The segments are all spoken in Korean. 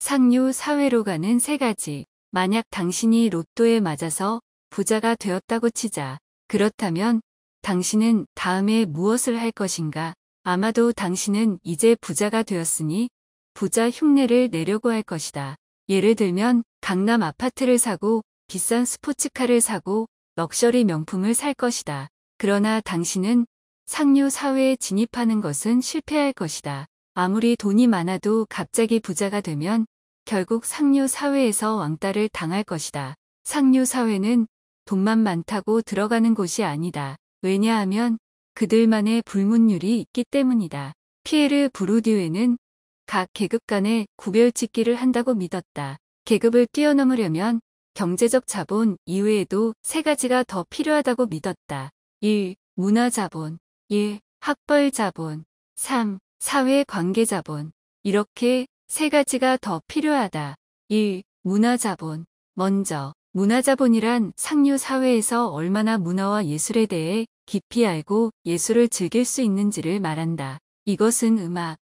상류 사회로 가는 세 가지. 만약 당신이 로또에 맞아서 부자가 되었다고 치자. 그렇다면 당신은 다음에 무엇을 할 것인가? 아마도 당신은 이제 부자가 되었으니 부자 흉내를 내려고 할 것이다. 예를 들면 강남 아파트를 사고 비싼 스포츠카를 사고 럭셔리 명품을 살 것이다. 그러나 당신은 상류 사회에 진입하는 것은 실패할 것이다. 아무리 돈이 많아도 갑자기 부자가 되면 결국 상류 사회에서 왕따를 당할 것이다. 상류 사회는 돈만 많다고 들어가는 곳이 아니다. 왜냐하면 그들만의 불문율이 있기 때문이다. 피에르 부르디유는 각 계급 간의 구별짓기를 한다고 믿었다. 계급을 뛰어넘으려면 경제적 자본 이외에도 세 가지가 더 필요하다고 믿었다. 1. 문화자본. 2. 학벌자본. 3. 사회관계자본. 이렇게 세 가지가 더 필요하다. 1. 문화자본. 먼저 문화자본이란 상류 사회에서 얼마나 문화와 예술에 대해 깊이 알고 예술을 즐길 수 있는지를 말한다. 이것은 음악,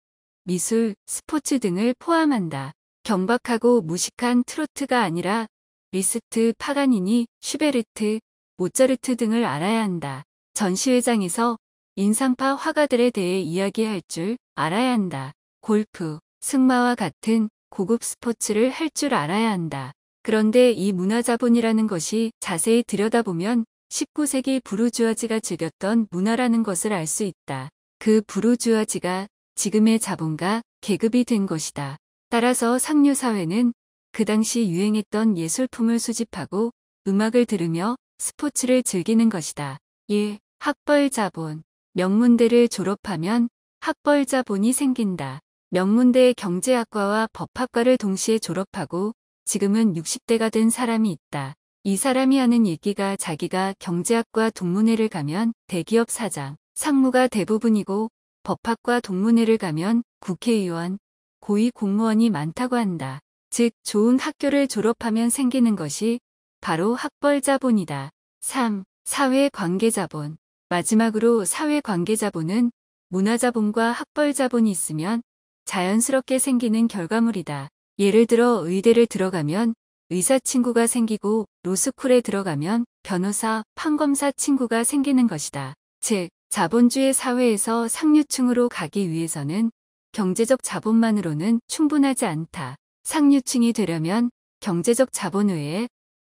미술, 스포츠 등을 포함한다. 경박하고 무식한 트로트가 아니라 리스트, 파가니니, 슈베르트, 모차르트 등을 알아야 한다. 전시회장에서 인상파 화가들에 대해 이야기할 줄 알아야 한다. 골프, 승마와 같은 고급 스포츠를 할 줄 알아야 한다. 그런데 이 문화자본이라는 것이 자세히 들여다보면 19세기 부르주아지가 즐겼던 문화라는 것을 알 수 있다. 그 부르주아지가 지금의 자본가 계급이 된 것이다. 따라서 상류 사회는 그 당시 유행했던 예술품을 수집하고 음악을 들으며 스포츠를 즐기는 것이다. 1. 학벌자본. 명문대를 졸업하면 학벌자본이 생긴다. 명문대 경제학과와 법학과를 동시에 졸업하고 지금은 60대가 된 사람이 있다. 이 사람이 하는 얘기가 자기가 경제학과 동문회를 가면 대기업 사장, 상무가 대부분이고 법학과 동문회를 가면 국회의원, 고위 공무원이 많다고 한다. 즉 좋은 학교를 졸업하면 생기는 것이 바로 학벌자본이다. 3. 사회관계자본. 마지막으로 사회관계자본은 문화자본과 학벌자본이 있으면 자연스럽게 생기는 결과물이다. 예를 들어 의대를 들어가면 의사 친구가 생기고 로스쿨에 들어가면 변호사, 판검사 친구가 생기는 것이다. 즉, 자본주의 사회에서 상류층으로 가기 위해서는 경제적 자본만으로는 충분하지 않다. 상류층이 되려면 경제적 자본 외에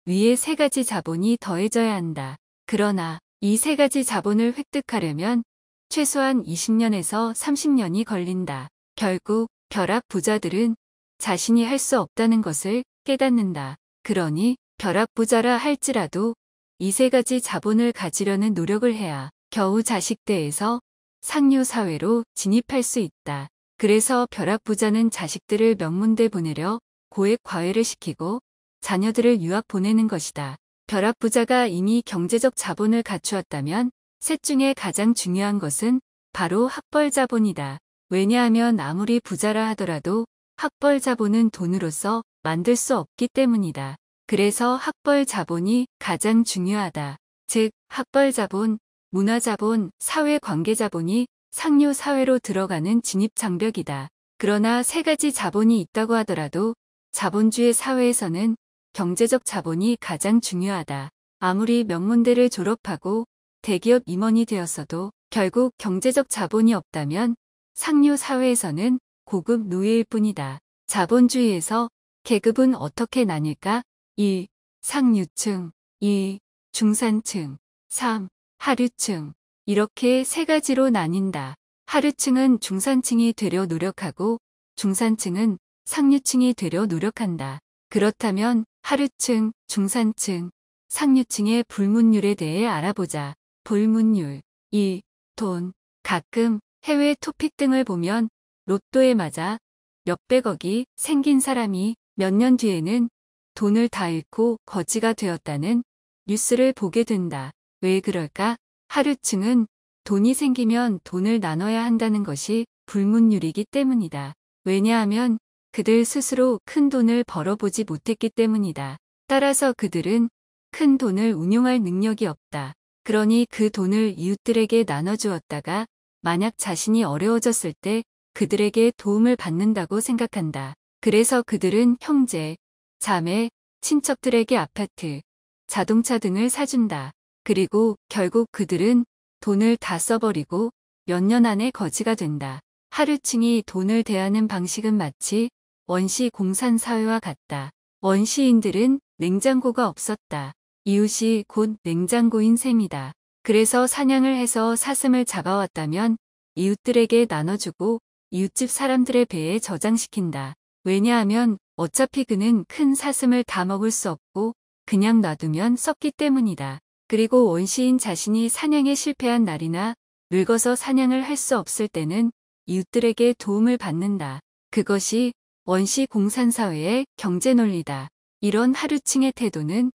위에 세 가지 자본이 더해져야 한다. 그러나 이 세 가지 자본을 획득하려면 최소한 20년에서 30년이 걸린다. 결국 벼락 부자들은 자신이 할 수 없다는 것을 깨닫는다. 그러니 벼락 부자라 할지라도 이 세 가지 자본을 가지려는 노력을 해야 겨우 자식대에서 상류 사회로 진입할 수 있다. 그래서 벼락 부자는 자식들을 명문대 보내려 고액 과외를 시키고 자녀들을 유학 보내는 것이다. 벼락 부자가 이미 경제적 자본을 갖추었다면 셋 중에 가장 중요한 것은 바로 학벌 자본이다. 왜냐하면 아무리 부자라 하더라도 학벌 자본은 돈으로서 만들 수 없기 때문이다. 그래서 학벌 자본이 가장 중요하다. 즉, 학벌 자본, 문화 자본, 사회 관계 자본이 상류 사회로 들어가는 진입 장벽이다. 그러나 세 가지 자본이 있다고 하더라도 자본주의 사회에서는 경제적 자본이 가장 중요하다. 아무리 명문대를 졸업하고 대기업 임원이 되었어도 결국 경제적 자본이 없다면 상류 사회에서는 고급 노예일 뿐이다. 자본주의에서 계급은 어떻게 나뉠까? 1. 상류층. 2. 중산층. 3. 하류층. 이렇게 세 가지로 나뉜다. 하류층은 중산층이 되려 노력하고 중산층은 상류층이 되려 노력한다. 그렇다면 하류층, 중산층, 상류층의 불문율에 대해 알아보자. 불문율. 1. 돈. 가끔 해외 토픽 등을 보면 로또에 맞아 몇백억이 생긴 사람이 몇 년 뒤에는 돈을 다 잃고 거지가 되었다는 뉴스를 보게 된다. 왜 그럴까? 하류층은 돈이 생기면 돈을 나눠야 한다는 것이 불문율이기 때문이다. 왜냐하면 그들 스스로 큰 돈을 벌어보지 못했기 때문이다. 따라서 그들은 큰 돈을 운용할 능력이 없다. 그러니 그 돈을 이웃들에게 나눠주었다가 만약 자신이 어려워졌을 때 그들에게 도움을 받는다고 생각한다. 그래서 그들은 형제, 자매, 친척들에게 아파트, 자동차 등을 사준다. 그리고 결국 그들은 돈을 다 써버리고 몇 년 안에 거지가 된다. 하류층이 돈을 대하는 방식은 마치 원시 공산사회와 같다. 원시인들은 냉장고가 없었다. 이웃이 곧 냉장고인 셈이다. 그래서 사냥을 해서 사슴을 잡아왔다면 이웃들에게 나눠주고 이웃집 사람들의 배에 저장시킨다. 왜냐하면 어차피 그는 큰 사슴을 다 먹을 수 없고 그냥 놔두면 썩기 때문이다. 그리고 원시인 자신이 사냥에 실패한 날이나 늙어서 사냥을 할 수 없을 때는 이웃들에게 도움을 받는다. 그것이 원시 공산사회의 경제 논리다. 이런 하류층의 태도는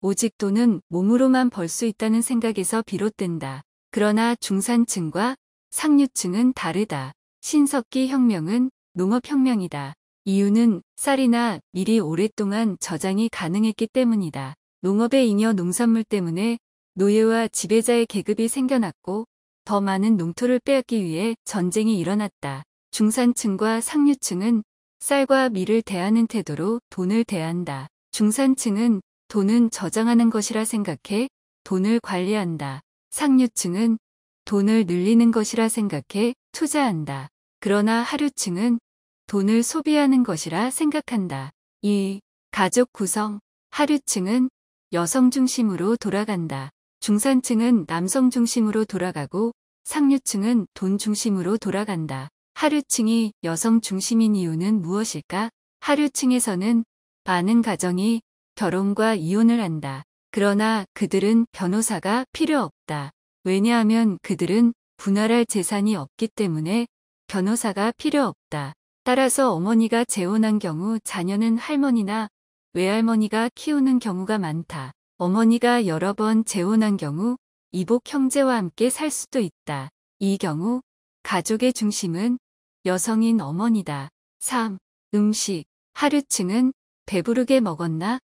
오직 돈은 몸으로만 벌 수 있다는 생각에서 비롯된다. 그러나 중산층과 상류층은 다르다. 신석기 혁명은 농업혁명이다. 이유는 쌀이나 밀이 오랫동안 저장이 가능했기 때문이다. 농업의 잉여 농산물 때문에 노예와 지배자의 계급이 생겨났고 더 많은 농토를 빼앗기 위해 전쟁이 일어났다. 중산층과 상류층은 쌀과 밀을 대하는 태도로 돈을 대한다. 중산층은 돈은 저장하는 것이라 생각해 돈을 관리한다. 상류층은 돈을 늘리는 것이라 생각해 투자한다. 그러나 하류층은 돈을 소비하는 것이라 생각한다. 2. 가족 구성. 하류층은 여성 중심으로 돌아간다. 중산층은 남성 중심으로 돌아가고 상류층은 돈 중심으로 돌아간다. 하류층이 여성 중심인 이유는 무엇일까? 하류층에서는 많은 가정이 결혼과 이혼을 한다. 그러나 그들은 변호사가 필요 없다. 왜냐하면 그들은 분할할 재산이 없기 때문에 변호사가 필요 없다. 따라서 어머니가 재혼한 경우 자녀는 할머니나 외할머니가 키우는 경우가 많다. 어머니가 여러 번 재혼한 경우 이복 형제와 함께 살 수도 있다. 이 경우 가족의 중심은 여성인 어머니다. 3. 음식. 하류층은 배부르게 먹었나?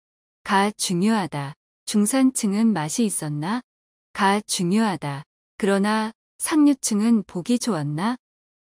가 중요하다. 중산층은 맛이 있었나? 가 중요하다. 그러나 상류층은 보기 좋았나?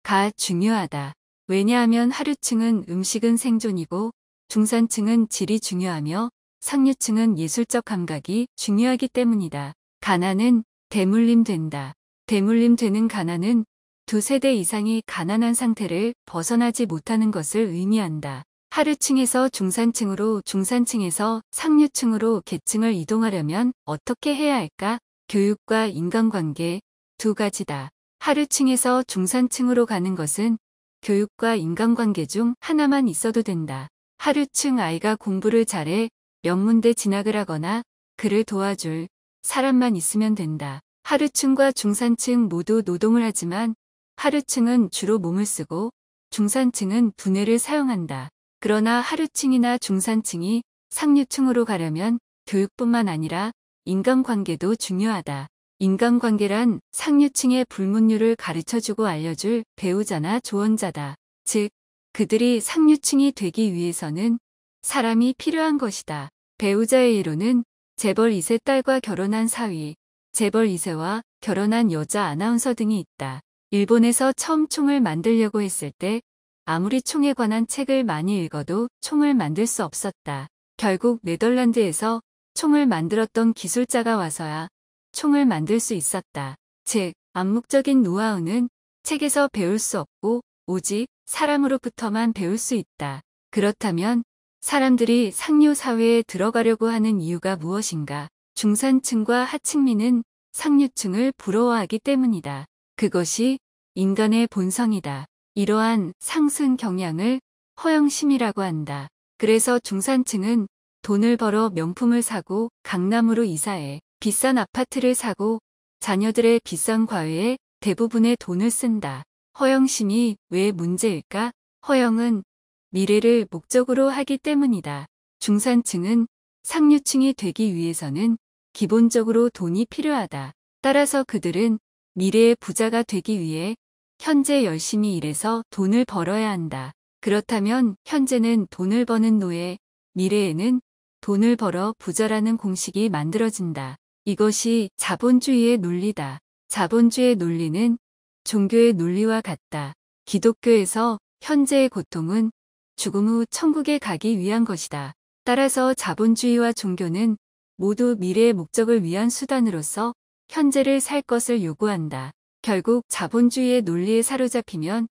가 중요하다. 왜냐하면 하류층은 음식은 생존이고 중산층은 질이 중요하며 상류층은 예술적 감각이 중요하기 때문이다. 가난은 대물림된다. 대물림되는 가난은 두 세대 이상이 가난한 상태를 벗어나지 못하는 것을 의미한다. 하류층에서 중산층으로, 중산층에서 상류층으로 계층을 이동하려면 어떻게 해야 할까? 교육과 인간관계 두 가지다. 하류층에서 중산층으로 가는 것은 교육과 인간관계 중 하나만 있어도 된다. 하류층 아이가 공부를 잘해 명문대 진학을 하거나 그를 도와줄 사람만 있으면 된다. 하류층과 중산층 모두 노동을 하지만 하류층은 주로 몸을 쓰고 중산층은 두뇌를 사용한다. 그러나 하류층이나 중산층이 상류층으로 가려면 교육뿐만 아니라 인간관계도 중요하다. 인간관계란 상류층의 불문율을 가르쳐주고 알려줄 배우자나 조언자다. 즉, 그들이 상류층이 되기 위해서는 사람이 필요한 것이다. 배우자의 이론은 재벌 2세 딸과 결혼한 사위, 재벌 2세와 결혼한 여자 아나운서 등이 있다. 일본에서 처음 총을 만들려고 했을 때 아무리 총에 관한 책을 많이 읽어도 총을 만들 수 없었다. 결국 네덜란드에서 총을 만들었던 기술자가 와서야 총을 만들 수 있었다. 즉, 암묵적인 노하우는 책에서 배울 수 없고 오직 사람으로부터만 배울 수 있다. 그렇다면 사람들이 상류 사회에 들어가려고 하는 이유가 무엇인가? 중산층과 하층민은 상류층을 부러워하기 때문이다. 그것이 인간의 본성이다. 이러한 상승 경향을 허영심이라고 한다. 그래서 중산층은 돈을 벌어 명품을 사고 강남으로 이사해 비싼 아파트를 사고 자녀들의 비싼 과외에 대부분의 돈을 쓴다. 허영심이 왜 문제일까? 허영은 미래를 목적으로 하기 때문이다. 중산층은 상류층이 되기 위해서는 기본적으로 돈이 필요하다. 따라서 그들은 미래의 부자가 되기 위해 현재 열심히 일해서 돈을 벌어야 한다. 그렇다면 현재는 돈을 버는 노예, 미래에는 돈을 벌어 부자라는 공식이 만들어진다. 이것이 자본주의의 논리다. 자본주의의 논리는 종교의 논리와 같다. 기독교에서 현재의 고통은 죽음 후 천국에 가기 위한 것이다. 따라서 자본주의와 종교는 모두 미래의 목적을 위한 수단으로서 현재를 살 것을 요구한다. 결국 자본주의의 논리에 사로잡히면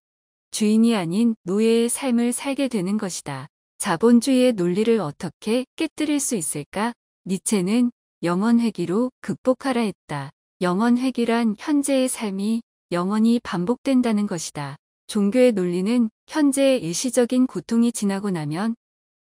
주인이 아닌 노예의 삶을 살게 되는 것이다. 자본주의의 논리를 어떻게 깨뜨릴 수 있을까? 니체는 영원회귀로 극복하라 했다. 영원회귀란 현재의 삶이 영원히 반복된다는 것이다. 종교의 논리는 현재의 일시적인 고통이 지나고 나면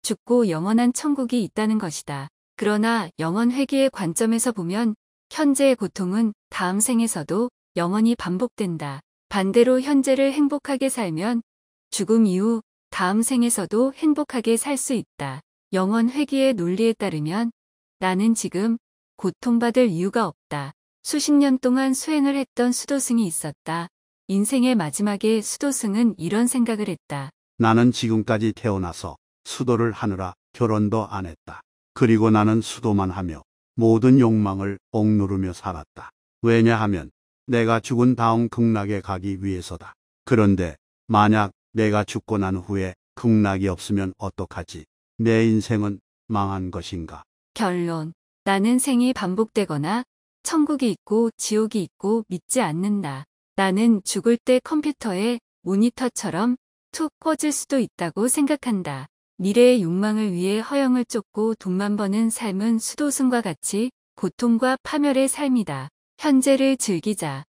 죽고 영원한 천국이 있다는 것이다. 그러나 영원회귀의 관점에서 보면 현재의 고통은 다음 생에서도 영원히 반복된다. 반대로 현재를 행복하게 살면 죽음 이후 다음 생에서도 행복하게 살 수 있다. 영원회귀의 논리에 따르면 나는 지금 고통받을 이유가 없다. 수십 년 동안 수행을 했던 수도승이 있었다. 인생의 마지막에 수도승은 이런 생각을 했다. 나는 지금까지 태어나서 수도를 하느라 결혼도 안 했다. 그리고 나는 수도만 하며 모든 욕망을 억누르며 살았다. 왜냐하면 내가 죽은 다음 극락에 가기 위해서다. 그런데 만약 내가 죽고 난 후에 극락이 없으면 어떡하지? 내 인생은 망한 것인가? 결론. 나는 생이 반복되거나 천국이 있고 지옥이 있고 믿지 않는다. 나는 죽을 때 컴퓨터에 모니터처럼 툭 꺼질 수도 있다고 생각한다. 미래의 욕망을 위해 허영을 쫓고 돈만 버는 삶은 수도승과 같이 고통과 파멸의 삶이다. 현재를 즐기자.